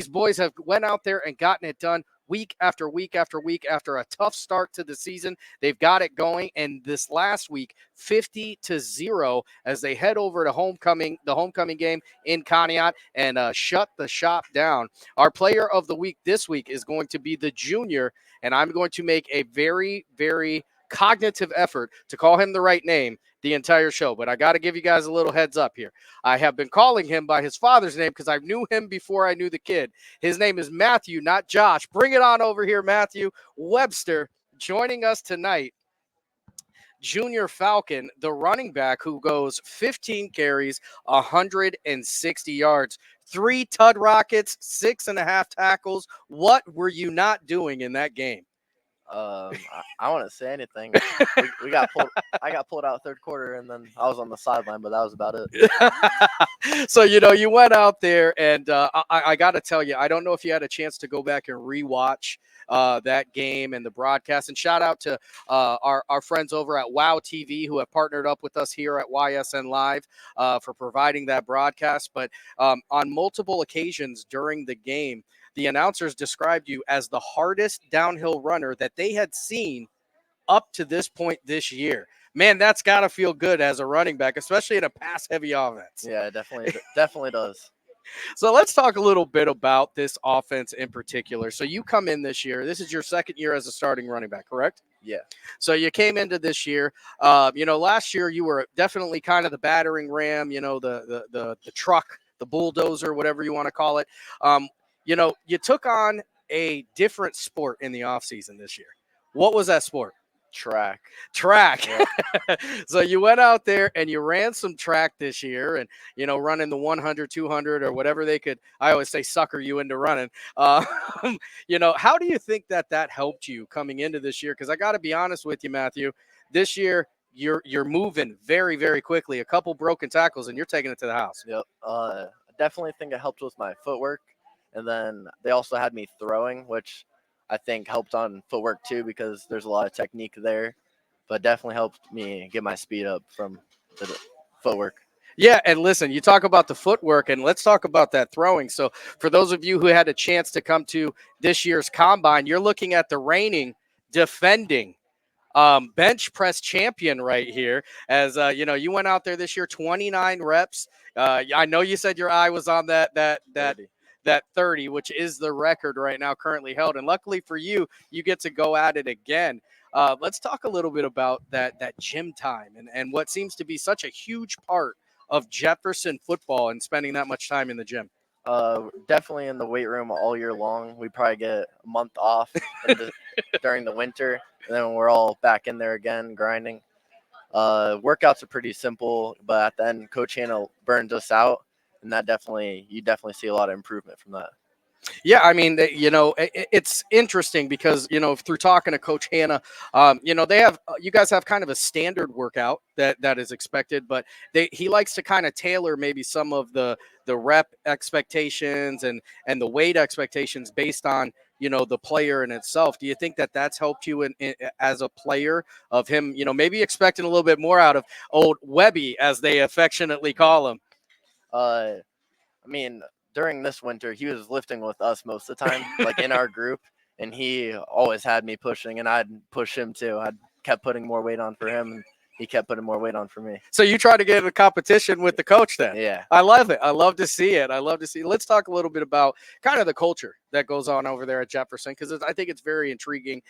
These boys have went out there and gotten it done week after week after week after a tough start to the season. They've got it going, and this last week, 50-0 as they head over to the homecoming game in Conneaut and shut the shop down. Our player of the week this week is going to be the junior, and I'm going to make a very, very cognitive effort to call him the right name the entire show. But I got to give you guys a little heads up here. I have been calling him by his father's name because I knew him before I knew the kid. His name is Matthew, not Josh. Bring it on over here, Matthew. Webster joining us tonight. Junior Falcon, the running back who goes 15 carries, 160 yards, 3 tud rockets, 6.5 tackles. What were you not doing in that game? I want to say anything. We got pulled. I got pulled out third quarter, and then I was on the sideline, but that was about it. So, you went out there, and I got to tell you, I don't know if you had a chance to go back and rewatch that game and the broadcast. And shout out to our friends over at WOW TV who have partnered up with us here at YSN Live for providing that broadcast. But on multiple occasions during the game, the announcers described you as the hardest downhill runner that they had seen up to this point this year. Man, that's got to feel good as a running back, especially in a pass-heavy offense. Yeah, it definitely does. So let's talk a little bit about this offense in particular. So you come in this year. This is your second year as a starting running back, correct? Yeah. So you came into this year. Last year you were definitely kind of the battering ram, the truck, the bulldozer, whatever you want to call it. You took on a different sport in the offseason this year. What was that sport? Track. Yeah. So you went out there and you ran some track this year and, running the 100, 200 or whatever they could, I always say sucker you into running. How do you think that helped you coming into this year? Because I got to be honest with you, Matthew, this year you're moving very, very quickly. A couple broken tackles and you're taking it to the house. Yep. I definitely think it helped with my footwork. And then they also had me throwing, which I think helped on footwork too because there's a lot of technique there. But definitely helped me get my speed up from the footwork. Yeah, and listen, you talk about the footwork, and let's talk about that throwing. So for those of you who had a chance to come to this year's Combine, you're looking at the reigning, defending bench press champion right here. As, you went out there this year, 29 reps. I know you said your eye was on that 30, which is the record right now currently held. And luckily for you, you get to go at it again. Let's talk a little bit about that gym time and what seems to be such a huge part of Jefferson football and spending that much time in the gym. Definitely in the weight room all year long. We probably get a month off during the winter, and then we're all back in there again grinding. Workouts are pretty simple, but at the end, Coach Hannah burns us out. And you definitely see a lot of improvement from that. Yeah, I mean, it's interesting because, through talking to Coach Hannah, you guys have kind of a standard workout that is expected, but he likes to kind of tailor maybe some of the rep expectations and the weight expectations based on, the player in itself. Do you think that's helped you in as a player of him, maybe expecting a little bit more out of old Webby, as they affectionately call him? During this winter, he was lifting with us most of the time, like in our group, and he always had me pushing, and I'd push him too. I kept putting more weight on for him, and he kept putting more weight on for me. So you try to get in a competition with the coach then? Yeah. I love it. I love to see it. Let's talk a little bit about kind of the culture that goes on over there at Jefferson, because I think it's very intriguing.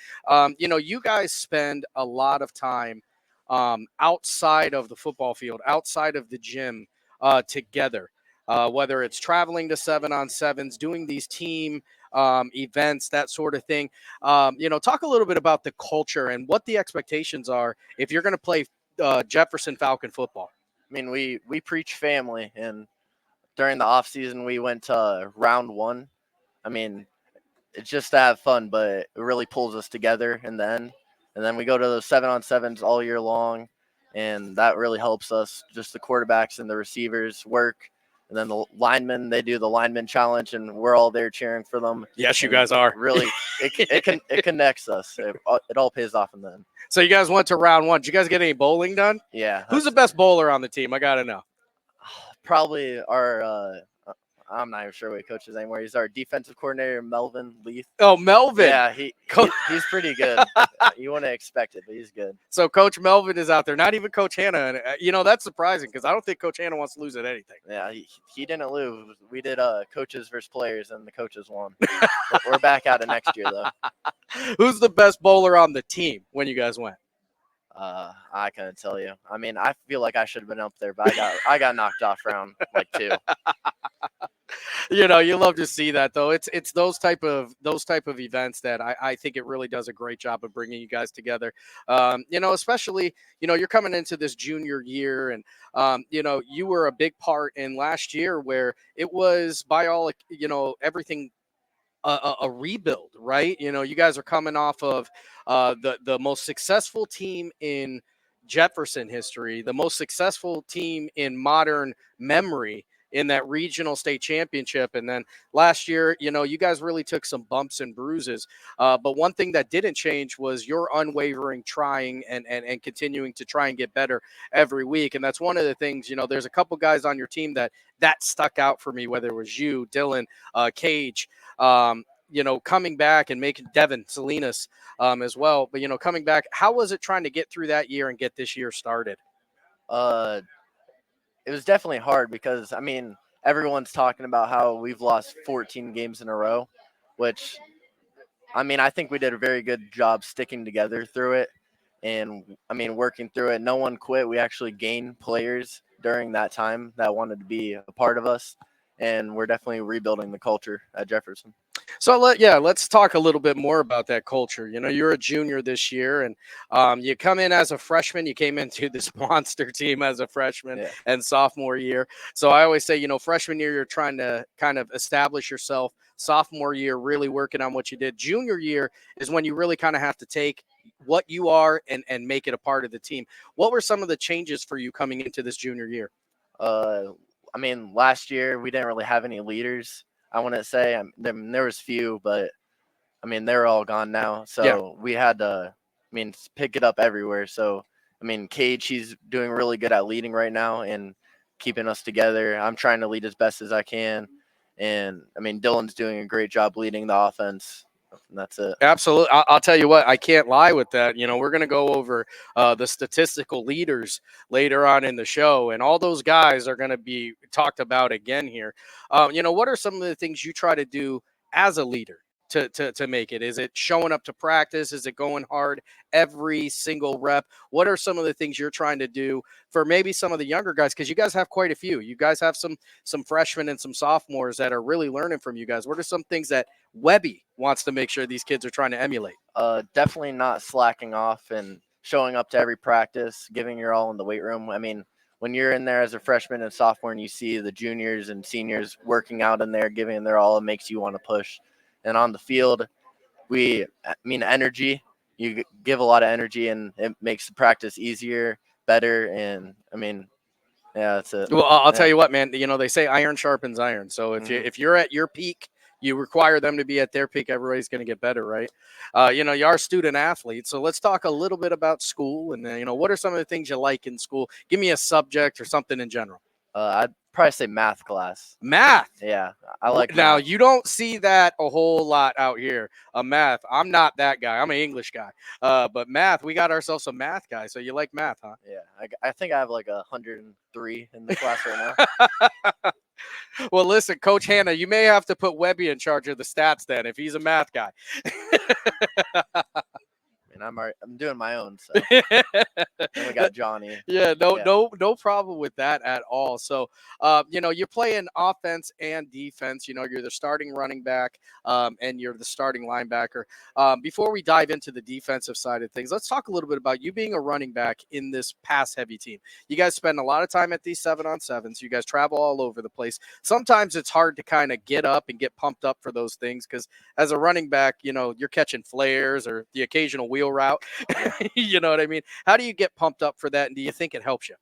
You guys spend a lot of time outside of the football field, outside of the gym together. Whether it's traveling to 7-on-7s, doing these team events, that sort of thing. Talk a little bit about the culture and what the expectations are if you're going to play Jefferson Falcon football. We preach family, and during the off season, we went to round 1. It's just to have fun, but it really pulls us together in the end. And then we go to the 7-on-7s all year long, and that really helps us, just the quarterbacks and the receivers work. And then the linemen, they do the lineman challenge, and we're all there cheering for them. Yes, you guys are. Really, it connects us. It all pays off in the end. So you guys went to round 1. Did you guys get any bowling done? Yeah. Who's the best bowler on the team? I got to know. Probably our I'm not even sure what he coaches anymore. He's our defensive coordinator, Melvin Leith. Oh, Melvin. Yeah, he's pretty good. You wouldn't expect it, but he's good. So Coach Melvin is out there, not even Coach Hannah. And, that's surprising because I don't think Coach Hannah wants to lose at anything. Yeah, he didn't lose. We did coaches versus players, and the coaches won. We're back at it next year, though. Who's the best bowler on the team when you guys went? I couldn't tell you. I mean, I feel like I should have been up there, but I got knocked off round like 2. You love to see that, though. It's those type of events that I think it really does a great job of bringing you guys together. Especially you're coming into this junior year, and you were a big part in last year where it was by all everything a rebuild, right? You guys are coming off of the most successful team in Jefferson history, the most successful team in modern memory in that regional state championship. And then last year, you guys really took some bumps and bruises. But one thing that didn't change was your unwavering trying and continuing to try and get better every week. And that's one of the things, there's a couple guys on your team that stuck out for me, whether it was you, Dylan, Cage, coming back and making Devin Salinas as well. But, coming back, how was it trying to get through that year and get this year started? It was definitely hard because, I mean, everyone's talking about how we've lost 14 games in a row, which, I mean, I think we did a very good job sticking together through it. And, I mean, working through it, no one quit. We actually gained players during that time that wanted to be a part of us. And we're definitely rebuilding the culture at Jefferson. So let's talk a little bit more about that culture. You're a junior this year, and you come in as a freshman. You came into this monster team as a freshman and sophomore year. So I always say, freshman year, you're trying to kind of establish yourself. Sophomore year, really working on what you did. Junior year is when you really kind of have to take what you are and make it a part of the team. What were some of the changes for you coming into this junior year? I mean, last year we didn't really have any leaders. I wouldn't say there was few, but I mean they're all gone now. So we had to, pick it up everywhere. So I mean, Cage, he's doing really good at leading right now and keeping us together. I'm trying to lead as best as I can, and I mean Dylan's doing a great job leading the offense. And that's it. Absolutely. I'll tell you what, I can't lie with that. We're going to go over the statistical leaders later on in the show, and all those guys are going to be talked about again here. What are some of the things you try to do as a leader to make it? Is it showing up to practice? Is it going hard every single rep? What are some of the things you're trying to do for maybe some of the younger guys? Because you guys have quite a few. You guys have some freshmen and some sophomores that are really learning from you guys. What are some things that Webby wants to make sure these kids are trying to emulate? Definitely not slacking off and showing up to every practice, giving your all in the weight room. I mean, when you're in there as a freshman and sophomore and you see the juniors and seniors working out in there, giving their all, it makes you want to push. And on the field, energy. You give a lot of energy, and it makes the practice easier, better, and that's it. Well, I'll tell you what, man. They say iron sharpens iron. So if you're at your peak, you require them to be at their peak. Everybody's going to get better, right? You are a student athlete. So let's talk a little bit about school, and what are some of the things you like in school? Give me a subject or something in general. I'd probably say math class. Math. Yeah, I like now math. You don't see that a whole lot out here. Math. I'm not that guy. I'm an English guy. But math, we got ourselves a math guy. So you like math, huh? Yeah, I think I have like 103 in the class right now. Well, listen, Coach Hannah, you may have to put Webby in charge of the stats then if he's a math guy. I'm doing my own. So then we got Johnny. Yeah, no problem with that at all. So, you're playing offense and defense. You're the starting running back, and you're the starting linebacker. Before we dive into the defensive side of things, let's talk a little bit about you being a running back in this pass-heavy team. You guys spend a lot of time at these 7-on-7s. You guys travel all over the place. Sometimes it's hard to kind of get up and get pumped up for those things because as a running back, you're catching flares or the occasional wheel route. You know what I mean? How do you get pumped up for that, and do you think it helps you?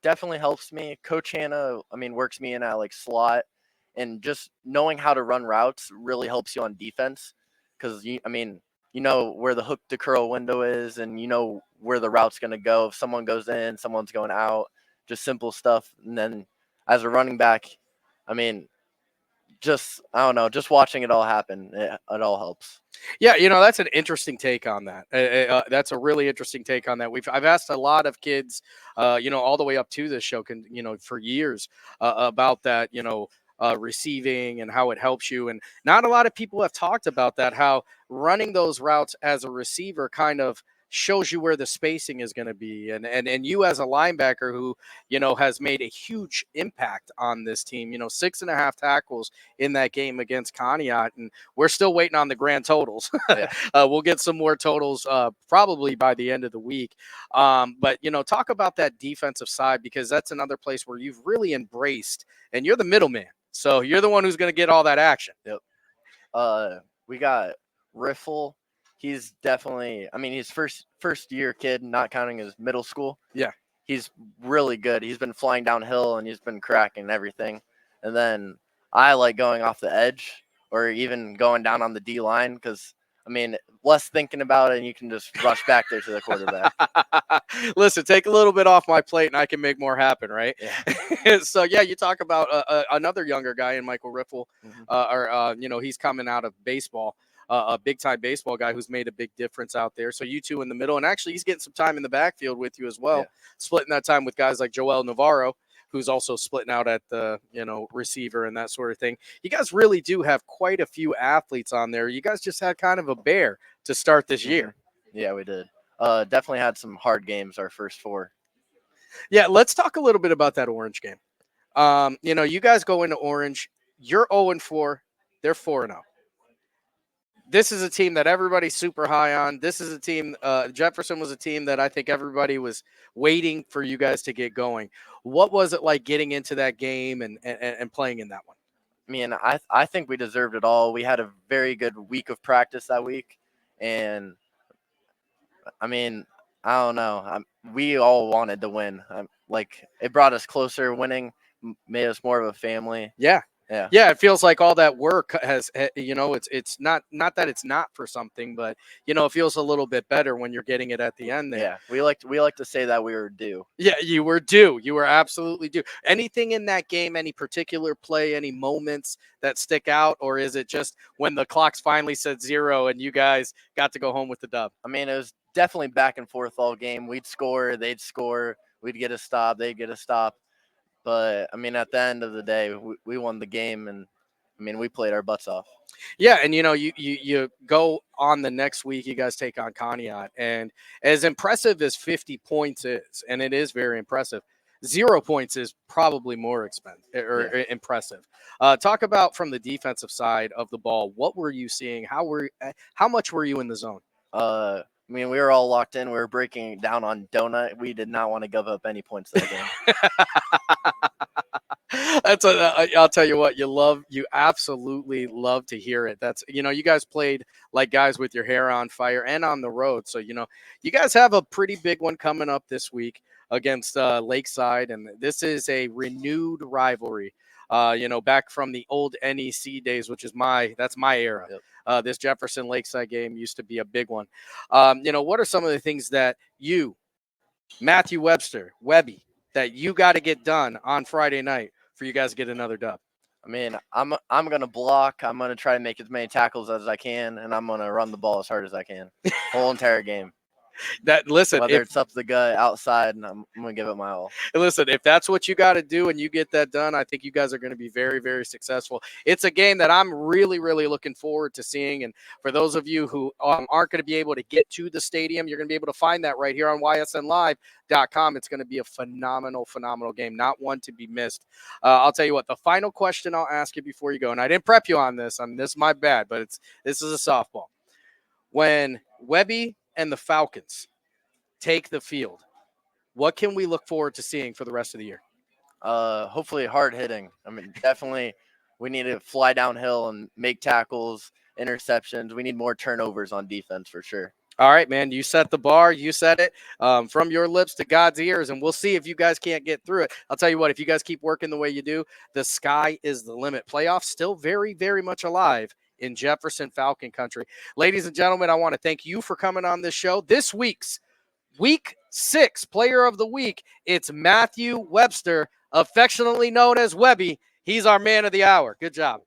Definitely helps me. Coach Hannah, works me in at like slot, and just knowing how to run routes really helps you on defense because you know where the hook to curl window is, and you know where the route's going to go. If someone goes in, someone's going out, just simple stuff. And then as a running back, I mean, I don't know, just watching it all happen, it all helps. Yeah, that's an interesting take on that. That's a really interesting take on that. I've asked a lot of kids, all the way up to this show, for years about that, receiving and how it helps you. And not a lot of people have talked about that, how running those routes as a receiver kind of shows you where the spacing is going to be. And you as a linebacker who, has made a huge impact on this team, 6.5 tackles in that game against Conneaut. And we're still waiting on the grand totals. Yeah. We'll get some more totals probably by the end of the week. But, talk about that defensive side, because that's another place where you've really embraced, and you're the middleman. So you're the one who's going to get all that action. Yep. We got Riffle. He's definitely, he's first year kid, not counting his middle school. Yeah. He's really good. He's been flying downhill and he's been cracking everything. And then I like going off the edge or even going down on the D line because, less thinking about it and you can just rush back there to the quarterback. Listen, take a little bit off my plate and I can make more happen, right? Yeah. So, yeah, you talk about another younger guy in Michael Riffle, he's coming out of baseball. A big-time baseball guy who's made a big difference out there. So you two in the middle, and actually he's getting some time in the backfield with you as well, splitting that time with guys like Joel Navarro, who's also splitting out at the, receiver and that sort of thing. You guys really do have quite a few athletes on there. You guys just had kind of a bear to start this year. Yeah, we did. Definitely had some hard games our first 4. Yeah, let's talk a little bit about that Orange game. You guys go into Orange. You're 0-4. They're 4-0. This is a team that everybody's super high on. This is a team, Jefferson was a team that I think everybody was waiting for you guys to get going. What was it like getting into that game and playing in that one? I think we deserved it all. We had a very good week of practice that week. And, I don't know. We all wanted to win. It brought us closer. Winning made us more of a family. Yeah. Yeah, it feels like all that work has, it's not that it's not for something, but, it feels a little bit better when you're getting it at the end there. Yeah, we like to say that we were due. Yeah, you were due. You were absolutely due. Anything in that game, any particular play, any moments that stick out, or is it just when the clocks finally said 0 and you guys got to go home with the dub? It was definitely back and forth all game. We'd score, they'd score, we'd get a stop, they'd get a stop. But, at the end of the day, we won the game, and, we played our butts off. Yeah, and, you go on the next week, you guys take on Conneaut, and as impressive as 50 points is, and it is very impressive, 0 points is probably more impressive. Talk about from the defensive side of the ball, what were you seeing? How much were you in the zone? We were all locked in. We were breaking down on donut. We did not want to give up any points that game. I'll tell you what, you absolutely love to hear it. That's, you guys played like guys with your hair on fire and on the road. So, you guys have a pretty big one coming up this week against Lakeside. And this is a renewed rivalry, back from the old NEC days, which is that's my era. Yep. This Jefferson Lakeside game used to be a big one. What are some of the things that you, Matthew Webster, Webby, that you got to get done on Friday night for you guys to get another dub? I'm gonna block. I'm gonna try to make as many tackles as I can, and I'm gonna run the ball as hard as I can, whole entire game. Whether it's up the gut, outside, and I'm gonna give it my all. Listen, if that's what you got to do and you get that done, I think you guys are going to be very, very successful. It's a game that I'm really, really looking forward to seeing. And for those of you who aren't going to be able to get to the stadium, you're going to be able to find that right here on ysnlive.com. It's going to be a phenomenal, phenomenal game, not one to be missed. I'll tell you what, the final question I'll ask you before you go, and I didn't prep you on this. This is my bad, but this is a softball. When Webby and the Falcons take the field, what can we look forward to seeing for the rest of the year? Hopefully hard hitting. Definitely we need to fly downhill and make tackles, interceptions. We need more turnovers on defense for sure. All right, man, you set the bar. You said it from your lips to God's ears, and we'll see if you guys can't get through it. I'll tell you what, if you guys keep working the way you do, the sky is the limit. Playoffs still very, very much alive in Jefferson Falcon country. Ladies and gentlemen, I want to thank you for coming on this show. This week's Week 6 Player of the Week, it's Matthew Webster, affectionately known as Webby. He's our man of the hour. Good job.